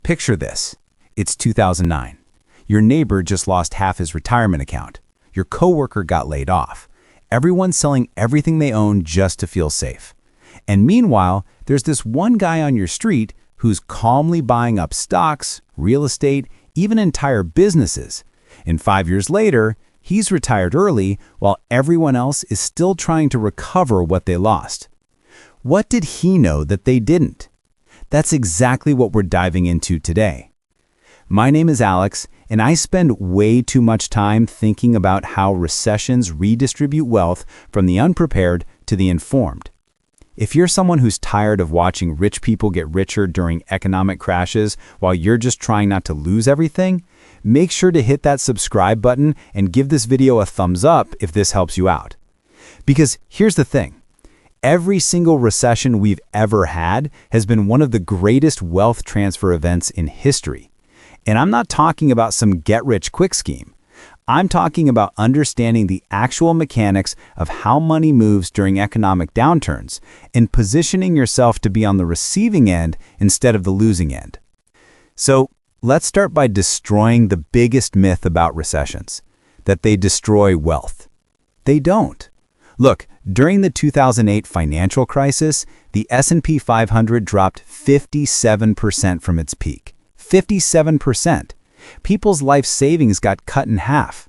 Picture this. It's 2009. Your neighbor just lost half his retirement account. Your coworker got laid off. Everyone's selling everything they own just to feel safe. And meanwhile, there's this one guy on your street who's calmly buying up stocks, real estate, even entire businesses. And 5 years later, he's retired early while everyone else is still trying to recover what they lost. What did he know that they didn't? That's exactly what we're diving into today. My name is Alex, and I spend way too much time thinking about how recessions redistribute wealth from the unprepared to the informed. If you're someone who's tired of watching rich people get richer during economic crashes while you're just trying not to lose everything, make sure to hit that subscribe button and give this video a thumbs up if this helps you out. Because here's the thing. Every single recession we've ever had has been one of the greatest wealth transfer events in history. And I'm not talking about some get-rich-quick scheme. I'm talking about understanding the actual mechanics of how money moves during economic downturns and positioning yourself to be on the receiving end instead of the losing end. So let's start by destroying the biggest myth about recessions, that they destroy wealth. They don't. Look, during the 2008 financial crisis, the S&P 500 dropped 57% from its peak. 57%. People's life savings got cut in half.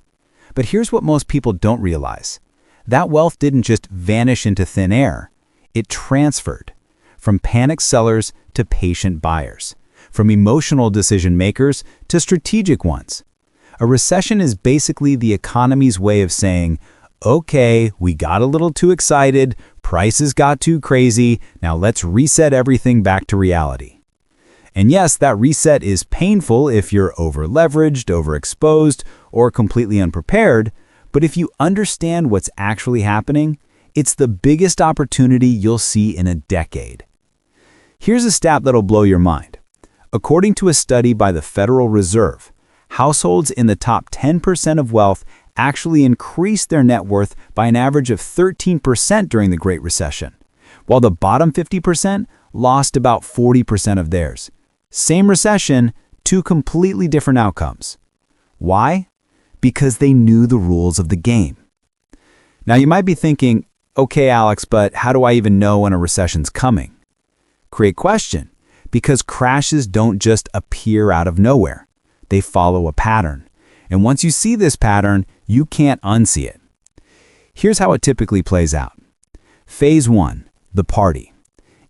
But here's what most people don't realize. That wealth didn't just vanish into thin air. It transferred from panic sellers to patient buyers, from emotional decision makers to strategic ones. A recession is basically the economy's way of saying, okay, we got a little too excited, prices got too crazy, now let's reset everything back to reality. And yes, that reset is painful if you're over-leveraged, overexposed, or completely unprepared, but if you understand what's actually happening, it's the biggest opportunity you'll see in a decade. Here's a stat that'll blow your mind. According to a study by the Federal Reserve, households in the top 10% of wealth actually increased their net worth by an average of 13% during the Great Recession, while the bottom 50% lost about 40% of theirs. Same recession, two completely different outcomes. Why? Because they knew the rules of the game. Now you might be thinking, okay, Alex, but how do I even know when a recession's coming? Great question, because crashes don't just appear out of nowhere. They follow a pattern. And once you see this pattern, you can't unsee it. Here's how it typically plays out. Phase 1, the party.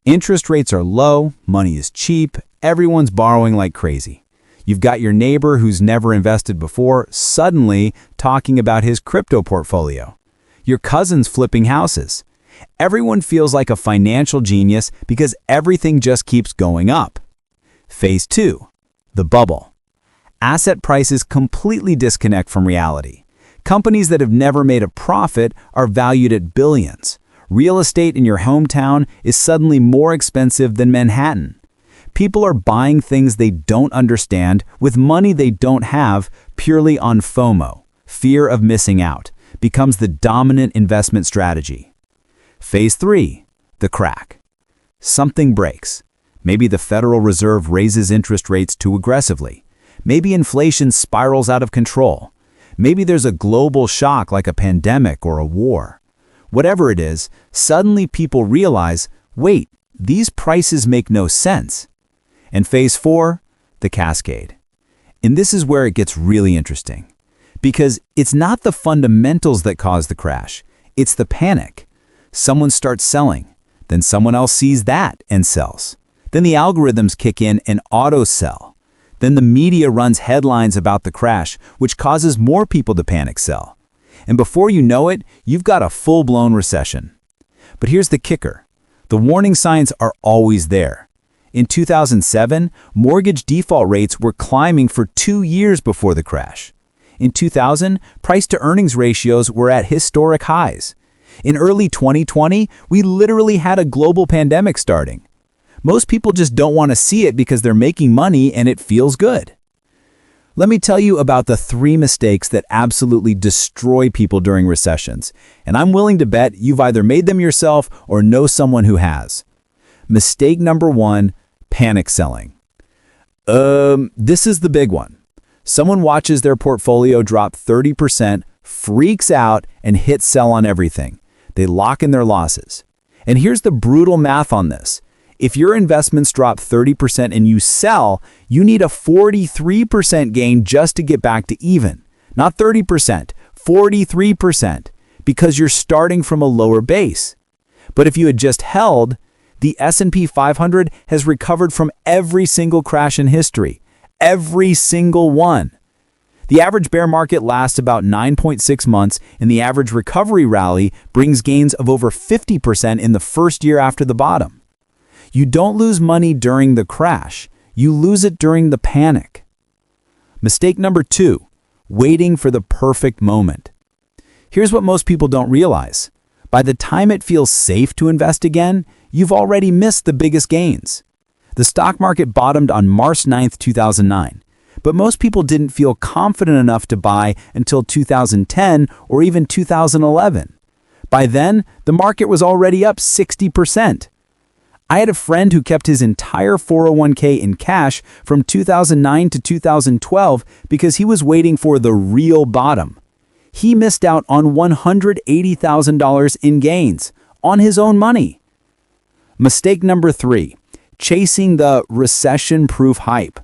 Interest rates are low, money is cheap, everyone's borrowing like crazy. You've got your neighbor who's never invested before suddenly talking about his crypto portfolio. Your cousin's flipping houses. Everyone feels like a financial genius because everything just keeps going up. Phase 2, the bubble. Asset prices completely disconnect from reality. Companies that have never made a profit are valued at billions. Real estate in your hometown is suddenly more expensive than Manhattan. People are buying things they don't understand with money they don't have purely on FOMO. Fear of missing out becomes the dominant investment strategy. Phase 3, the crack. Something breaks. Maybe the Federal Reserve raises interest rates too aggressively. Maybe inflation spirals out of control. Maybe there's a global shock like a pandemic or a war. Whatever it is, suddenly people realize, wait, these prices make no sense. And phase 4, the cascade. And this is where it gets really interesting. Because it's not the fundamentals that cause the crash, it's the panic. Someone starts selling, then someone else sees that and sells. Then the algorithms kick in and auto-sell. Then the media runs headlines about the crash, which causes more people to panic sell. And before you know it, you've got a full-blown recession. But here's the kicker. The warning signs are always there. In 2007, mortgage default rates were climbing for 2 years before the crash. In 2000, price-to-earnings ratios were at historic highs. In early 2020, we literally had a global pandemic starting. Most people just don't want to see it because they're making money and it feels good. Let me tell you about the 3 mistakes that absolutely destroy people during recessions, and I'm willing to bet you've either made them yourself or know someone who has. Mistake number 1, panic selling. This is the big one. Someone watches their portfolio drop 30%, freaks out, and hits sell on everything. They lock in their losses. And here's the brutal math on this. If your investments drop 30% and you sell, you need a 43% gain just to get back to even. Not 30%, 43%, because you're starting from a lower base. But if you had just held, the S&P 500 has recovered from every single crash in history. Every single one. The average bear market lasts about 9.6 months, and the average recovery rally brings gains of over 50% in the first year after the bottom. You don't lose money during the crash. You lose it during the panic. Mistake number 2, waiting for the perfect moment. Here's what most people don't realize. By the time it feels safe to invest again, you've already missed the biggest gains. The stock market bottomed on March 9, 2009, but most people didn't feel confident enough to buy until 2010 or even 2011. By then, the market was already up 60%. I had a friend who kept his entire 401k in cash from 2009 to 2012 because he was waiting for the real bottom. He missed out on $180,000 in gains on his own money. Mistake number 3, chasing the recession-proof hype.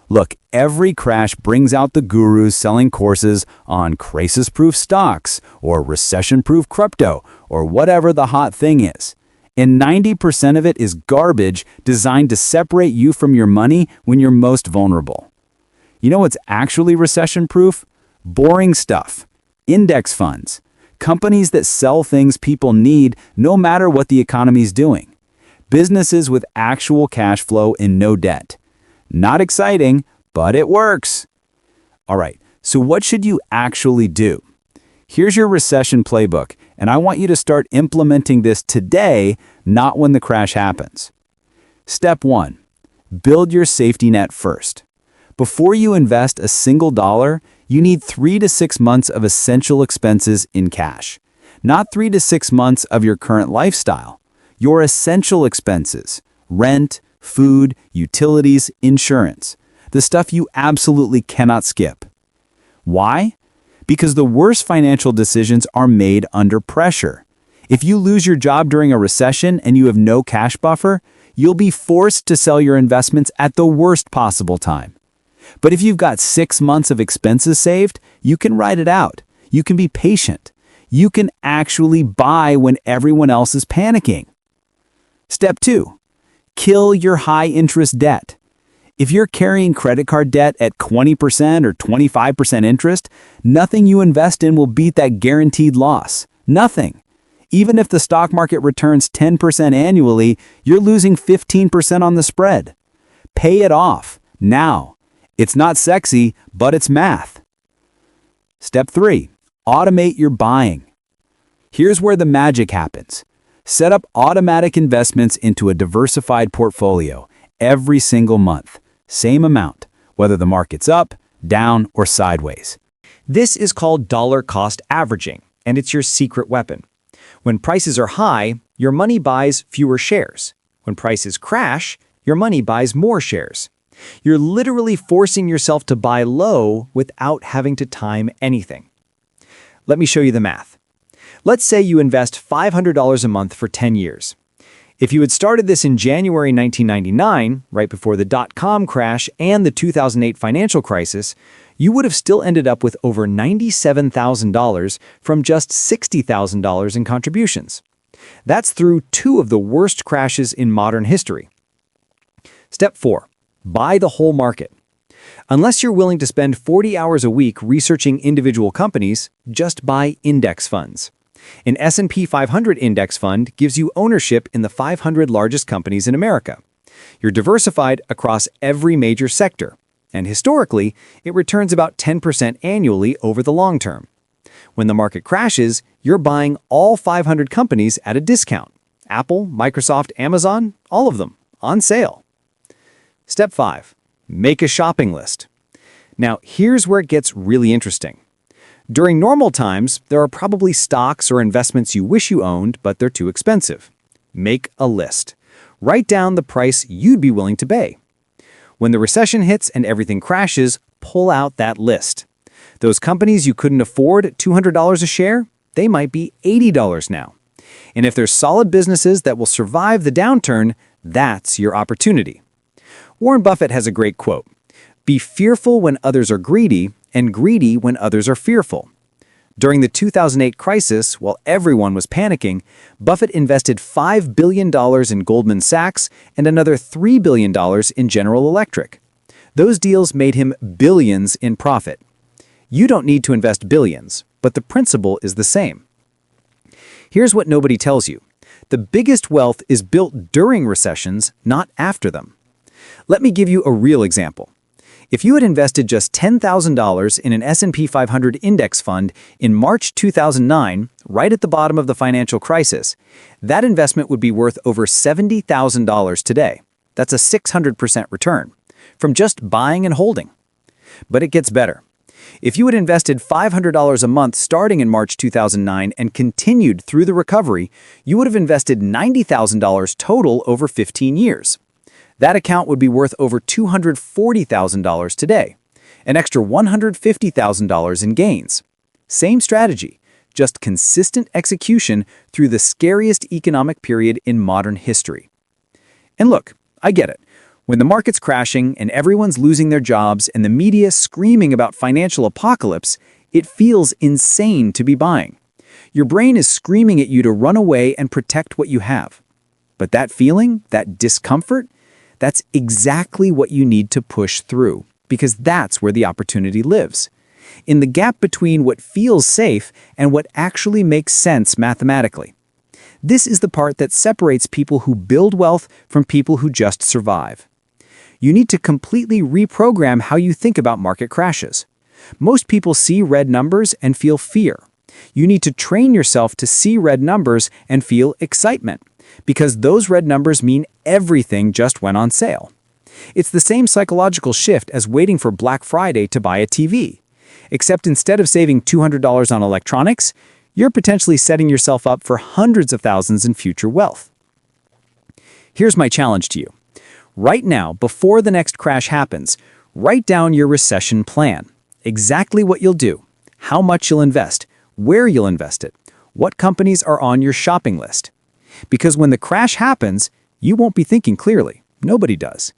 Look, every crash brings out the gurus selling courses on crisis-proof stocks or recession-proof crypto or whatever the hot thing is. And 90% of it is garbage designed to separate you from your money when you're most vulnerable. You know what's actually recession-proof? Boring stuff. Index funds. Companies that sell things people need no matter what the economy's doing. Businesses with actual cash flow and no debt. Not exciting, but it works. All right, so what should you actually do? Here's your recession playbook, and I want you to start implementing this today, not when the crash happens. Step 1, build your safety net first. Before you invest a single dollar, you need 3 to 6 months of essential expenses in cash. Not 3 to 6 months of your current lifestyle. Your essential expenses, rent, food, utilities, insurance. The stuff you absolutely cannot skip. Why? Because the worst financial decisions are made under pressure. If you lose your job during a recession and you have no cash buffer, you'll be forced to sell your investments at the worst possible time. But if you've got 6 months of expenses saved, you can ride it out. You can be patient. You can actually buy when everyone else is panicking. Step 2, kill your high-interest debt. If you're carrying credit card debt at 20% or 25% interest, nothing you invest in will beat that guaranteed loss. Nothing. Even if the stock market returns 10% annually, you're losing 15% on the spread. Pay it off, now. It's not sexy, but it's math. Step 3, automate your buying. Here's where the magic happens. Set up automatic investments into a diversified portfolio every single month. Same amount, whether the market's up, down, or sideways. This is called dollar cost averaging, and it's your secret weapon. When prices are high, your money buys fewer shares. When prices crash, your money buys more shares. You're literally forcing yourself to buy low without having to time anything. Let me show you the math. Let's say you invest $500 a month for 10 years. If you had started this in January 1999, right before the dot-com crash and the 2008 financial crisis, you would have still ended up with over $97,000 from just $60,000 in contributions. That's through 2 of the worst crashes in modern history. Step 4, buy the whole market. Unless you're willing to spend 40 hours a week researching individual companies, just buy index funds. An S&P 500 index fund gives you ownership in the 500 largest companies in America. You're diversified across every major sector, and historically, it returns about 10% annually over the long term. When the market crashes, you're buying all 500 companies at a discount. Apple, Microsoft, Amazon, all of them, on sale. Step 5, make a shopping list. Now, here's where it gets really interesting. During normal times, there are probably stocks or investments you wish you owned, but they're too expensive. Make a list. Write down the price you'd be willing to pay. When the recession hits and everything crashes, pull out that list. Those companies you couldn't afford at $200 a share, they might be $80 now. And if there's solid businesses that will survive the downturn, that's your opportunity. Warren Buffett has a great quote: "Be fearful when others are greedy, and greedy when others are fearful." During the 2008 crisis, while everyone was panicking, Buffett invested $5 billion in Goldman Sachs and another $3 billion in General Electric. Those deals made him billions in profit. You don't need to invest billions, but the principle is the same. Here's what nobody tells you: the biggest wealth is built during recessions, not after them. Let me give you a real example. If you had invested just $10,000 in an S&P 500 index fund in March 2009, right at the bottom of the financial crisis, that investment would be worth over $70,000 today. That's a 600% return from just buying and holding. But it gets better. If you had invested $500 a month starting in March 2009 and continued through the recovery, you would have invested $90,000 total over 15 years. That account would be worth over $240,000 today, an extra $150,000 in gains. Same strategy, just consistent execution through the scariest economic period in modern history. And look, I get it. When the market's crashing and everyone's losing their jobs and the media screaming about financial apocalypse, it feels insane to be buying. Your brain is screaming at you to run away and protect what you have. But that feeling, that discomfort, that's exactly what you need to push through, because that's where the opportunity lives. In the gap between what feels safe and what actually makes sense mathematically. This is the part that separates people who build wealth from people who just survive. You need to completely reprogram how you think about market crashes. Most people see red numbers and feel fear. You need to train yourself to see red numbers and feel excitement, because those red numbers mean everything just went on sale. It's the same psychological shift as waiting for Black Friday to buy a TV. Except instead of saving $200 on electronics, you're potentially setting yourself up for hundreds of thousands in future wealth. Here's my challenge to you. Right now, before the next crash happens, write down your recession plan. Exactly what you'll do, how much you'll invest, where you'll invest it, what companies are on your shopping list. Because when the crash happens, you won't be thinking clearly. Nobody does.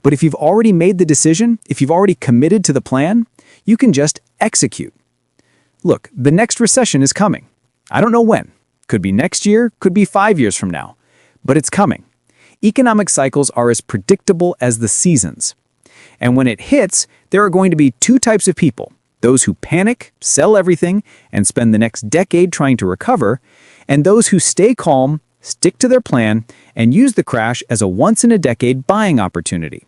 But if you've already made the decision, if you've already committed to the plan, you can just execute. Look, the next recession is coming. I don't know when. Could be next year, could be 5 years from now. But it's coming. Economic cycles are as predictable as the seasons. And when it hits, there are going to be two types of people: those who panic, sell everything, and spend the next decade trying to recover, and those who stay calm, stick to their plan, and use the crash as a once-in-a-decade buying opportunity.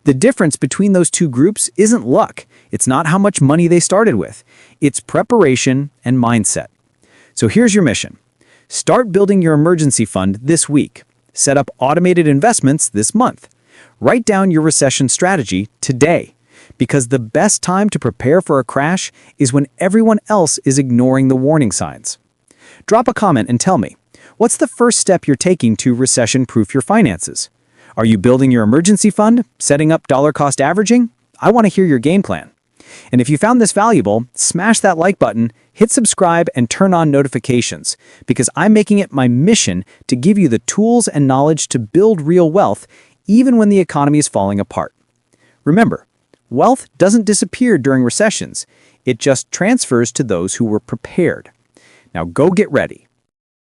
The difference between those two groups isn't luck. It's not how much money they started with. It's preparation and mindset. So here's your mission. Start building your emergency fund this week. Set up automated investments this month. Write down your recession strategy today, because the best time to prepare for a crash is when everyone else is ignoring the warning signs. Drop a comment and tell me, what's the first step you're taking to recession-proof your finances? Are you building your emergency fund, setting up dollar cost averaging? I want to hear your game plan. And if you found this valuable, smash that like button, hit subscribe, and turn on notifications, because I'm making it my mission to give you the tools and knowledge to build real wealth, even when the economy is falling apart. Remember, wealth doesn't disappear during recessions. It just transfers to those who were prepared. Now go get ready.